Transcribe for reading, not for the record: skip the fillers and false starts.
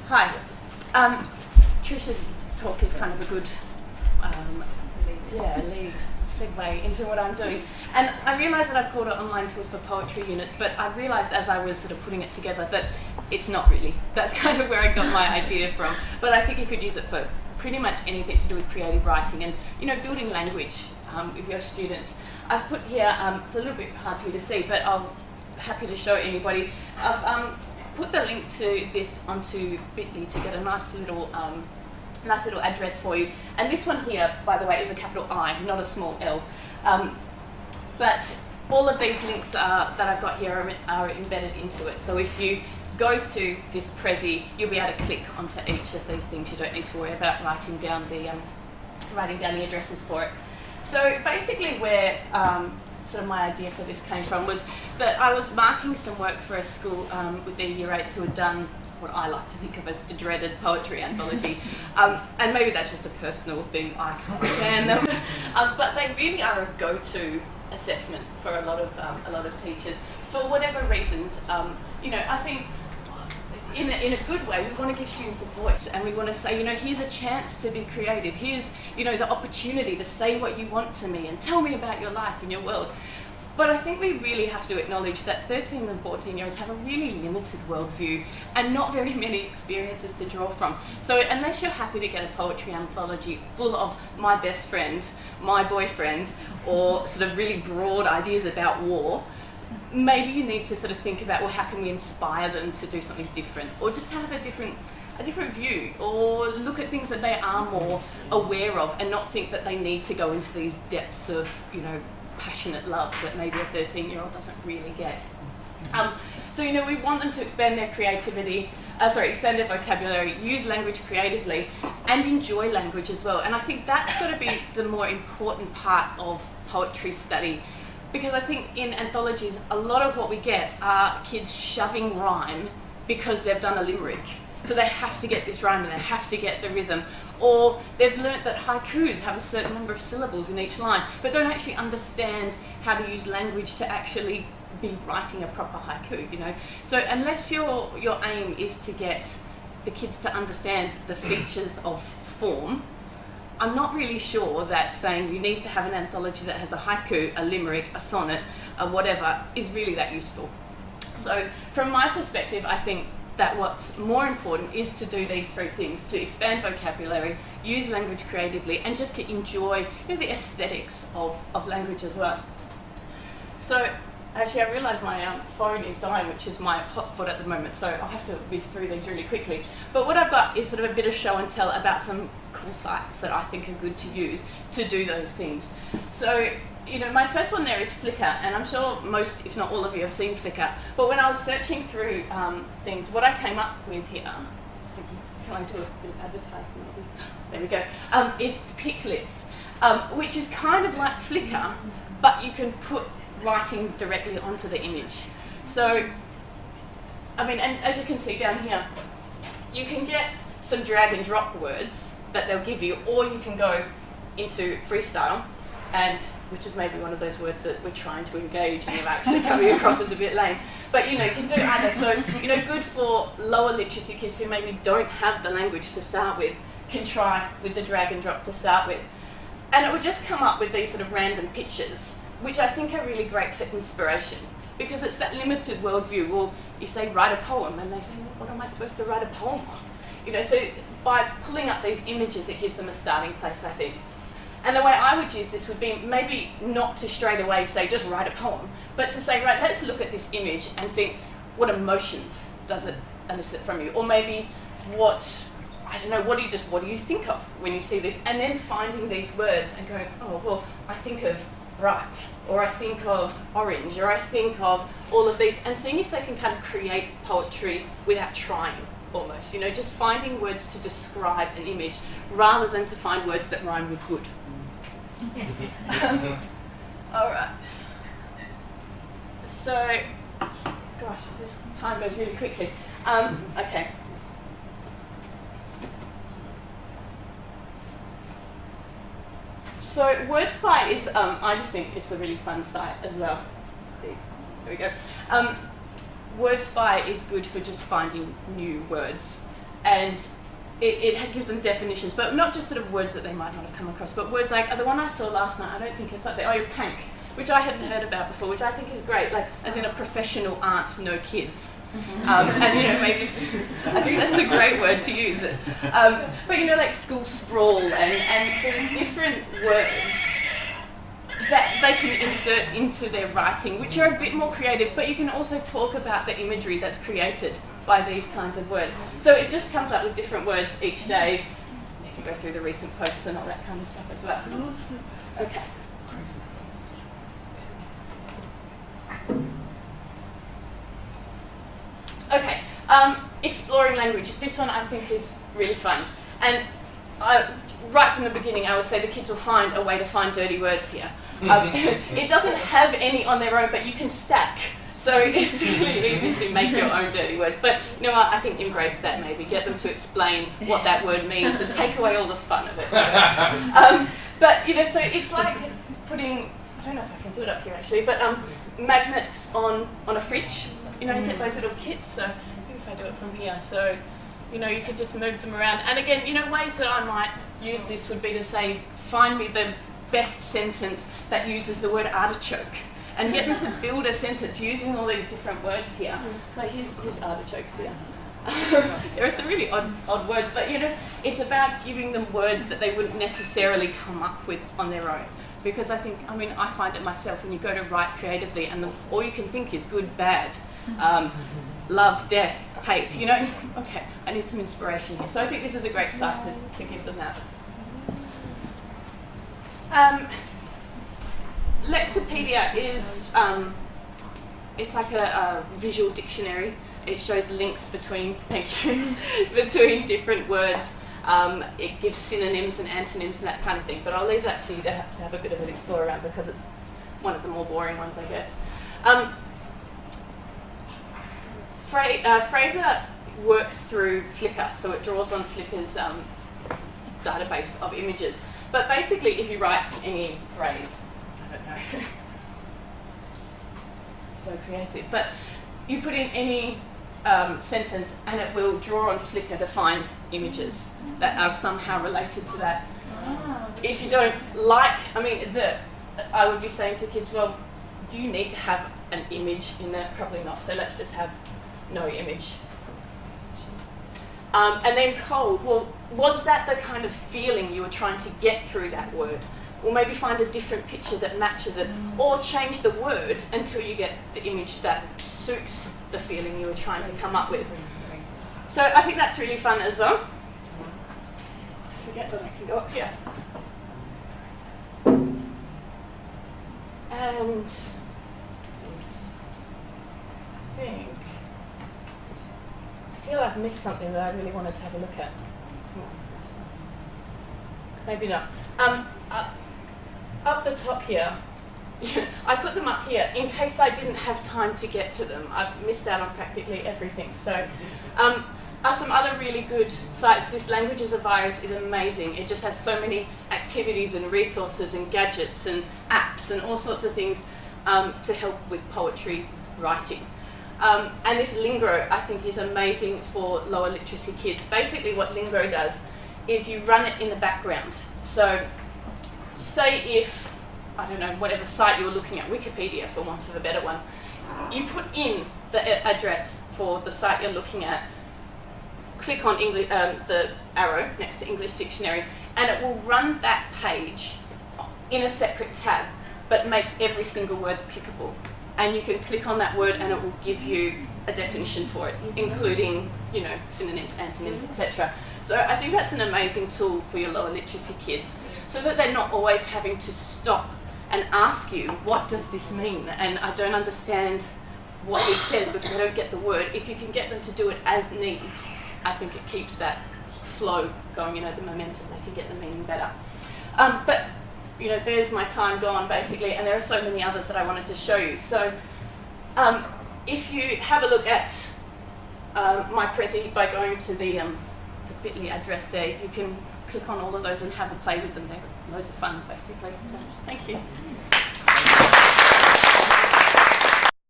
Hi. Tricia's talk is kind of a good lead segue into what I'm doing. And I realised that I've called it online tools for poetry units, but I realised as I was sort of putting it together that it's not really. That's kind of where I got my idea from. But I think you could use it for pretty much anything to do with creative writing and, you know, building language with your students. I've put here, it's a little bit hard for you to see, but I'm happy to show anybody. I've put the link to this onto Bitly to get a nice little address for you. And this one here, by the way, is a capital I, not a small L. But all of these links that I've got here are embedded into it. So if you go to this Prezi, you'll be able to click onto each of these things. You don't need to worry about writing down the addresses for it. So basically where sort of my idea for this came from was that I was marking some work for a school with their year 8s who had done what I like to think of as the dreaded poetry anthology. And maybe that's just a personal thing, I can't stand them. But they really are a go-to assessment for a lot of teachers. For whatever reasons, you know, I think in a good way, we want to give students a voice, and we want to say, you know, here's a chance to be creative. Here's, you know, the opportunity to say what you want to me and tell me about your life and your world. But I think we really have to acknowledge that 13 and 14-year-olds have a really limited worldview and not very many experiences to draw from. So unless you're happy to get a poetry anthology full of my best friend, my boyfriend, or sort of really broad ideas about war, maybe you need to sort of think about, well, how can we inspire them to do something different, or just have a different view, or look at things that they are more aware of and not think that they need to go into these depths of, you know, passionate love that maybe a 13-year-old doesn't really get. So, you know, we want them to expand their creativity, expand their vocabulary, use language creatively, and enjoy language as well. And I think that's got to be the more important part of poetry study. Because I think in anthologies, a lot of what we get are kids shoving rhyme because they've done a limerick. So they have to get this rhyme and they have to get the rhythm. Or they've learnt that haikus have a certain number of syllables in each line, but don't actually understand how to use language to actually be writing a proper haiku, you know. So unless your aim is to get the kids to understand the features of form, I'm not really sure that saying you need to have an anthology that has a haiku, a limerick, a sonnet, a whatever, is really that useful. So from my perspective, I think that what's more important is to do these three things: to expand vocabulary, use language creatively, and just to enjoy, you know, the aesthetics of language as well. So actually I realise my phone is dying, which is my hotspot at the moment, so I'll have to whiz through these really quickly. But what I've got is sort of a bit of show and tell about some cool sites that I think are good to use to do those things. So, you know, my first one there is Flickr, and I'm sure most, if not all of you, have seen Flickr. But when I was searching through things, what I came up with here, can I do a bit of advertisement? There we go, is Piclits, which is kind of like Flickr, but you can put writing directly onto the image. So, I mean, and as you can see down here, you can get some drag and drop words that they'll give you, or you can go into freestyle, and which is maybe one of those words that we're trying to engage and are actually coming across as a bit lame. But, you know, you can do either. So, you know, good for lower literacy kids who maybe don't have the language to start with, can try with the drag and drop to start with. And it will just come up with these sort of random pictures, which I think are really great for inspiration, because it's that limited worldview. Well, you say write a poem, and they say, well, what am I supposed to write a poem on? You know, so by pulling up these images, it gives them a starting place, I think. And the way I would use this would be maybe not to straight away say just write a poem, but to say, right, let's look at this image and think, what emotions does it elicit from you? Or maybe what do you think of when you see this? And then finding these words and going, oh, well, I think of bright, or I think of orange, or I think of all of these, and seeing if they can kind of create poetry without trying, almost, you know, just finding words to describe an image rather than to find words that rhyme with good. All right. So, gosh, this time goes really quickly. Okay. So WordSpy is, I just think it's a really fun site as well. See, here we go. WordSpy is good for just finding new words. and it gives them definitions, but not just sort of words that they might not have come across, but words like the one I saw last night, I don't think it's up there, pank, which I hadn't heard about before, which I think is great, like as in a professional aunt, no kids. And maybe I think that's a great word to use. But like school sprawl and there's different words that they can insert into their writing, which are a bit more creative, but you can also talk about the imagery that's created by these kinds of words. So it just comes up with different words each day. You can go through the recent posts and all that kind of stuff as well. Okay. Okay, exploring language. This one I think is really fun. And right from the beginning I would say the kids will find a way to find dirty words here. It doesn't have any on their own, but you can stack. So it's really easy to make your own dirty words. But you know what, I think embrace that maybe. Get them to explain what that word means and take away all the fun of it. But so it's like putting, I don't know if I can do it up here actually, but magnets on a fridge. You get those little kits, so maybe if I do it from here, so you could just move them around. And again, ways that I might use this would be to say, find me the best sentence that uses the word artichoke, and get them to build a sentence using all these different words here. So here's artichokes here. There are some really odd words, but it's about giving them words that they wouldn't necessarily come up with on their own. Because I find it myself when you go to write creatively and all you can think is good, bad. Love, death, hate, okay, I need some inspiration here. So I think this is a great site to give them that. Lexipedia is, it's like a visual dictionary. It shows links between different words. It gives synonyms and antonyms and that kind of thing, but I'll leave that to you to have a bit of an explore around because it's one of the more boring ones, I guess. Fraser works through Flickr, so it draws on Flickr's database of images. But basically, if you write any phrase, I don't know, so creative, but you put in any sentence and it will draw on Flickr to find images that are somehow related to that. If you don't like, I would be saying to kids, well, do you need to have an image in there? Probably not, so let's just have no image. And then cold, well, was that the kind of feeling you were trying to get through that word? Or maybe find a different picture that matches it, or change the word until you get the image that suits the feeling you were trying to come up with. So I think that's really fun as well. I forget that I can go up here. And I feel I've missed something that I really wanted to have a look at. Maybe not. Up the top here, I put them up here in case I didn't have time to get to them. I've missed out on practically everything. So are some other really good sites. This Language as a Virus is amazing. It just has so many activities and resources and gadgets and apps and all sorts of things to help with poetry writing. And this Lingro, I think, is amazing for lower literacy kids. Basically what Lingro does is you run it in the background. So say if, I don't know, whatever site you're looking at, Wikipedia for want of a better one, you put in the address for the site you're looking at, click on English, the arrow next to English Dictionary, and it will run that page in a separate tab, but makes every single word clickable. And you can click on that word and it will give you a definition for it, including, synonyms, antonyms, etc. So I think that's an amazing tool for your lower literacy kids, so that they're not always having to stop and ask you, what does this mean? And I don't understand what this says because I don't get the word. If you can get them to do it as needs, I think it keeps that flow going, the momentum. They can get the meaning better. But there's my time gone basically, and there are so many others that I wanted to show you. So if you have a look at my Prezi by going to the bit.ly address there, you can click on all of those and have a play with them. They're loads of fun basically. So thank you.